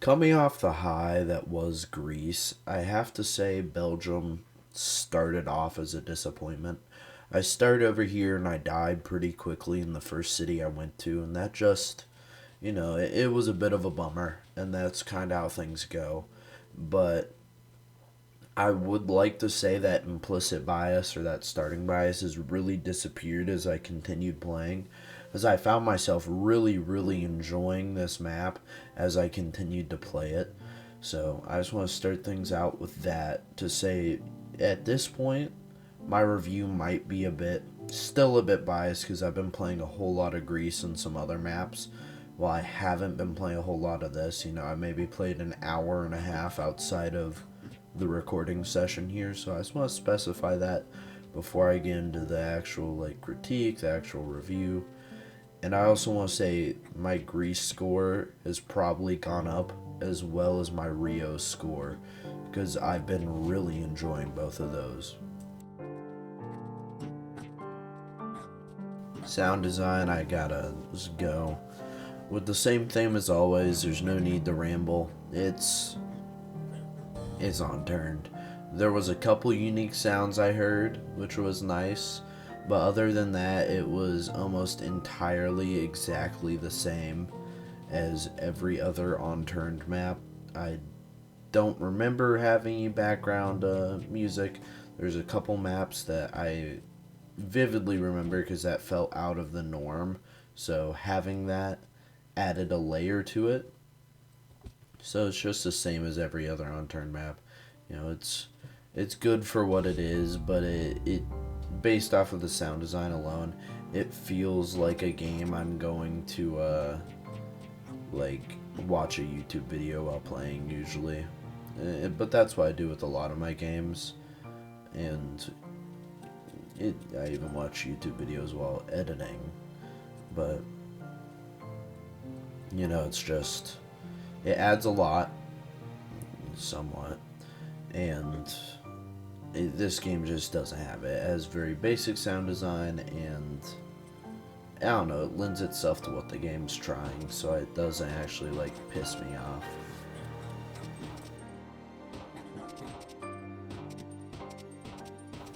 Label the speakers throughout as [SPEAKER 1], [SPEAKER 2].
[SPEAKER 1] Coming off the high that was Greece, I have to say Belgium started off as a disappointment. I started over here and I died pretty quickly in the first city I went to, and that just, it was a bit of a bummer, and that's kind of how things go. But I would like to say that implicit bias or that starting bias has really disappeared as I continued playing, as I found myself really, really enjoying this map as I continued to play it. So I just want to start things out with that to say at this point, my review might be still a bit biased because I've been playing a whole lot of Greece and some other maps. While I haven't been playing a whole lot of this, I maybe played an hour and a half outside of the recording session here, so I just want to specify that before I get into the actual critique, the actual review. And I also want to say my Greece score has probably gone up as well as my Rio score because I've been really enjoying both of those. Sound design, I gotta just go with the same theme as always. There's no need to ramble. It's Unturned. There was a couple unique sounds I heard, which was nice, but other than that, it was almost entirely exactly the same as every other Unturned map. I don't remember having any background music. There's a couple maps that I vividly remember because that felt out of the norm, so having that added a layer to it. So it's just the same as every other Unturned map. It's good for what it is, but it based off of the sound design alone, it feels like a game I'm going to watch a YouTube video while playing usually. But that's what I do with a lot of my games, and I even watch YouTube videos while editing. But it's just it adds a lot, somewhat, and this game just doesn't have it. It has very basic sound design, and I don't know, it lends itself to what the game's trying, so it doesn't actually piss me off.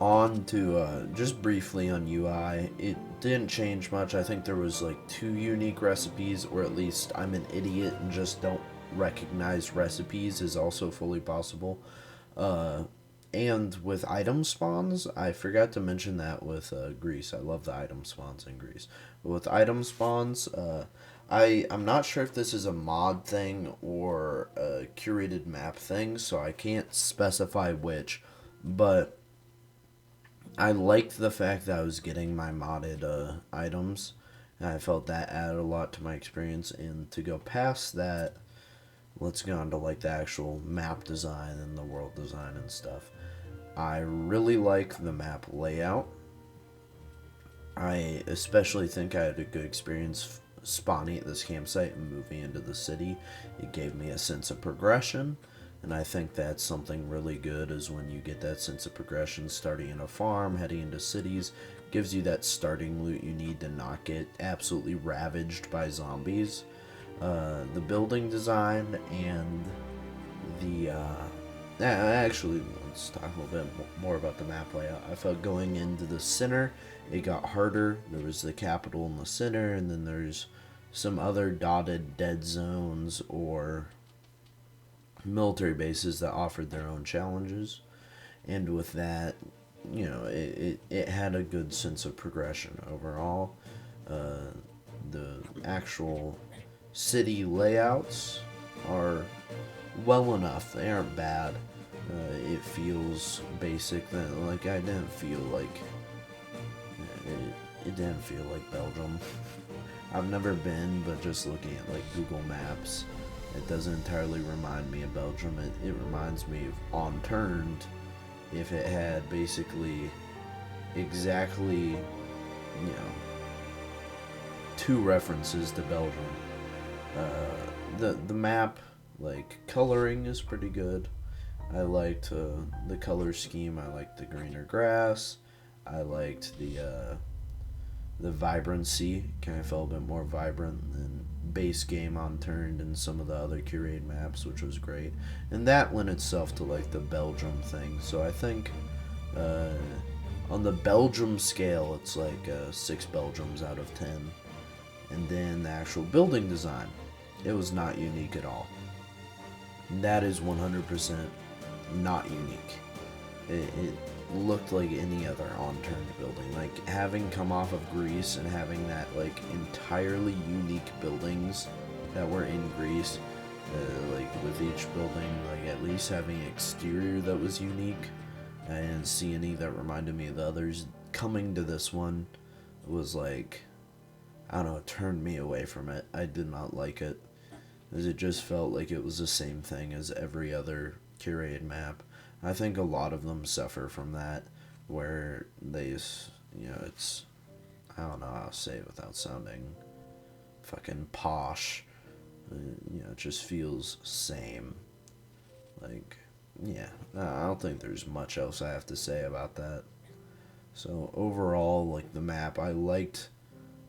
[SPEAKER 1] On to just briefly on UI, it didn't change much. I think there was two unique recipes, or at least I'm an idiot and just don't recognize recipes is also fully possible. And with item spawns, I forgot to mention that with Greece. I love the item spawns in Greece. But with item spawns, I'm not sure if this is a mod thing or a curated map thing, so I can't specify which, but I liked the fact that I was getting my modded items, and I felt that added a lot to my experience. And to go past that, let's go on to the actual map design and the world design and stuff. I really like the map layout. I especially think I had a good experience spawning at this campsite and moving into the city. It gave me a sense of progression, and I think that's something really good is when you get that sense of progression starting in a farm, heading into cities, gives you that starting loot you need to not get absolutely ravaged by zombies. The building design and the actually, let's talk a little bit more about the map layout. I felt going into the center, it got harder. There was the capital in the center, and then there's some other dotted dead zones or military bases that offered their own challenges. And with that, it had a good sense of progression overall. The actual city layouts are well enough. They aren't bad. It feels basic. I didn't feel it didn't feel like Belgium. I've never been, but just looking at Google Maps, it doesn't entirely remind me of Belgium. It reminds me of Unturned if it had basically exactly, two references to Belgium. The map, coloring is pretty good. I liked the color scheme. I liked the greener grass. I liked The vibrancy kind of felt a bit more vibrant than base game Unturned and some of the other curated maps, which was great. And that lent itself to like the Belgium thing. So I think uh, on the Belgium scale, it's like 6 Belgiums out of 10. And then the actual building design, it was not unique at all. That is 100% not unique. It looked like any other Unturned building. Like having come off of Greece and having that like entirely unique buildings that were in Greece, like with each building, like at least having an exterior that was unique. I didn't see any that reminded me of the others. Coming to this one was like, I don't know, it turned me away from it. I did not like it, as it just felt like it was the same thing as every other curated map. I think a lot of them suffer from that, where they, it's, I don't know how to say it without sounding fucking posh. It just feels same. Like, yeah, I don't think there's much else I have to say about that. So overall, like the map, I liked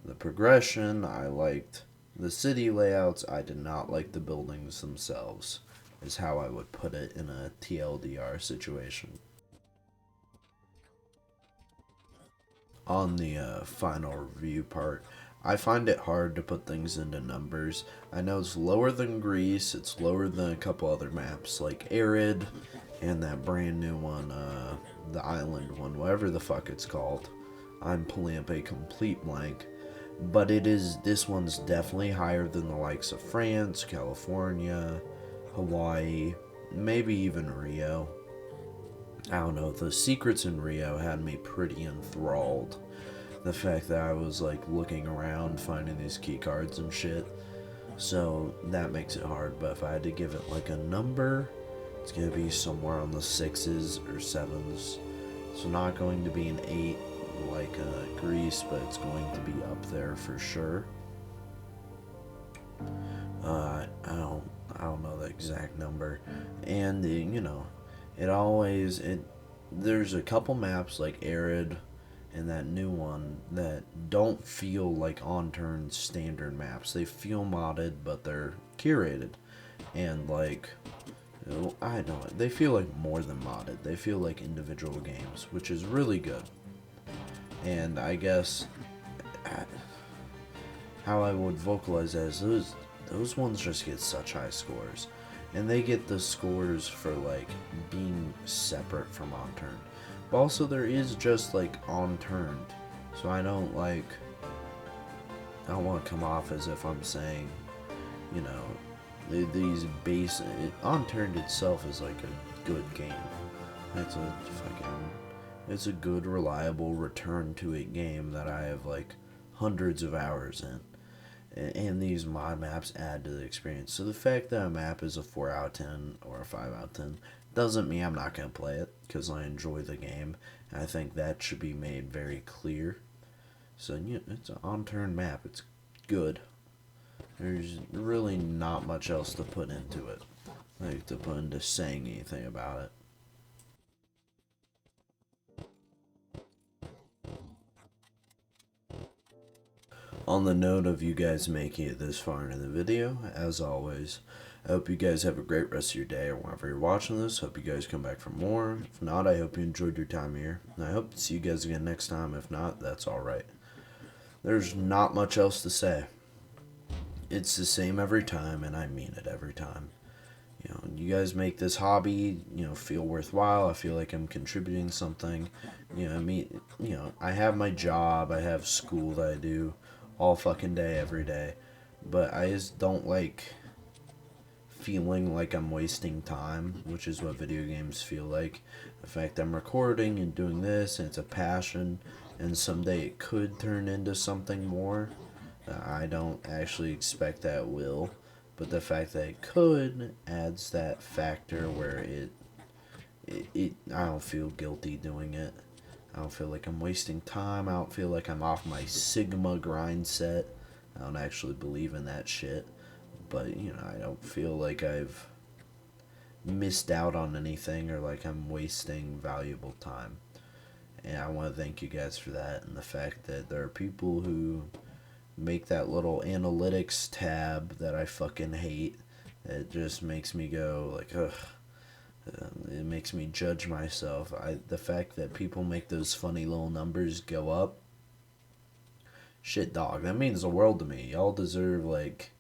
[SPEAKER 1] the progression, I liked the city layouts, I did not like the buildings themselves, is how I would put it in a TLDR situation. On the final review part, I find it hard to put things into numbers. I know it's lower than Greece, it's lower than a couple other maps like Arid and that brand new one, the island one, whatever the fuck it's called. I'm pulling up a complete blank. But this one's definitely higher than the likes of France, California, Hawaii, maybe even Rio. I don't know, the secrets in Rio had me pretty enthralled. The fact that I was like looking around finding these key cards and shit. So that makes it hard, but if I had to give it like a number, it's gonna be somewhere on the 6s or 7s. So not going to be an 8 like Greece, but it's going to be up there for sure. I don't know the exact number, and there's a couple maps like Arid and that new one that don't feel like Unturned standard maps. They feel modded, but they're curated, and like, I don't know, they feel like more than modded. They feel like individual games, which is really good. And I guess how I would vocalize that is those ones just get such high scores. And they get the scores for like being separate from Unturned. But also there is just like Unturned. So I don't want to come off as if I'm saying, these base Unturned itself is like a good game. It's a good, reliable return to a game that I have like hundreds of hours in. And these mod maps add to the experience. So the fact that a map is a 4 out of 10 or a 5 out of 10 doesn't mean I'm not going to play it, because I enjoy the game. And I think that should be made very clear. So it's an Unturned map. It's good. There's really not much else to put into it. Like to put into saying anything about it. On the note of you guys making it this far into the video, as always, I hope you guys have a great rest of your day or whenever you're watching this. Hope you guys come back for more. If not, I hope you enjoyed your time here. And I hope to see you guys again next time. If not, that's alright. There's not much else to say. It's the same every time, and I mean it every time. You guys make this hobby, feel worthwhile. I feel like I'm contributing something. I have my job, I have school that I do all fucking day, every day. But I just don't like feeling like I'm wasting time, which is what video games feel like. The fact I'm recording and doing this, and it's a passion, and someday it could turn into something more. I don't actually expect that will, but the fact that it could adds that factor where I don't feel guilty doing it. I don't feel like I'm wasting time. I don't feel like I'm off my Sigma grind set. I don't actually believe in that shit. But, I don't feel like I've missed out on anything or like I'm wasting valuable time. And I want to thank you guys for that, and the fact that there are people who make that little analytics tab that I fucking hate. It just makes me go like, ugh. It makes me judge myself. The fact that people make those funny little numbers go up, shit, dog. That means the world to me. Y'all deserve like,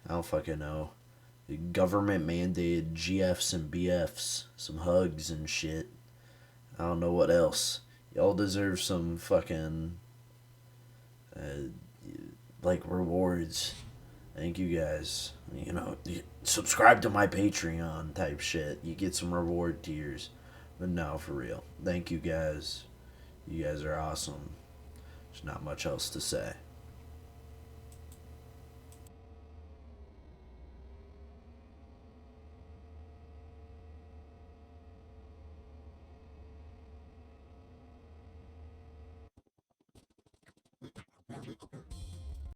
[SPEAKER 1] I don't fucking know, government mandated GFs and BFs, some hugs and shit. I don't know what else. Y'all deserve some fucking uh, like rewards. Thank you guys. You know, subscribe to my Patreon type shit. You get some reward tiers. But no, for real. Thank you guys. You guys are awesome. There's not much else to say.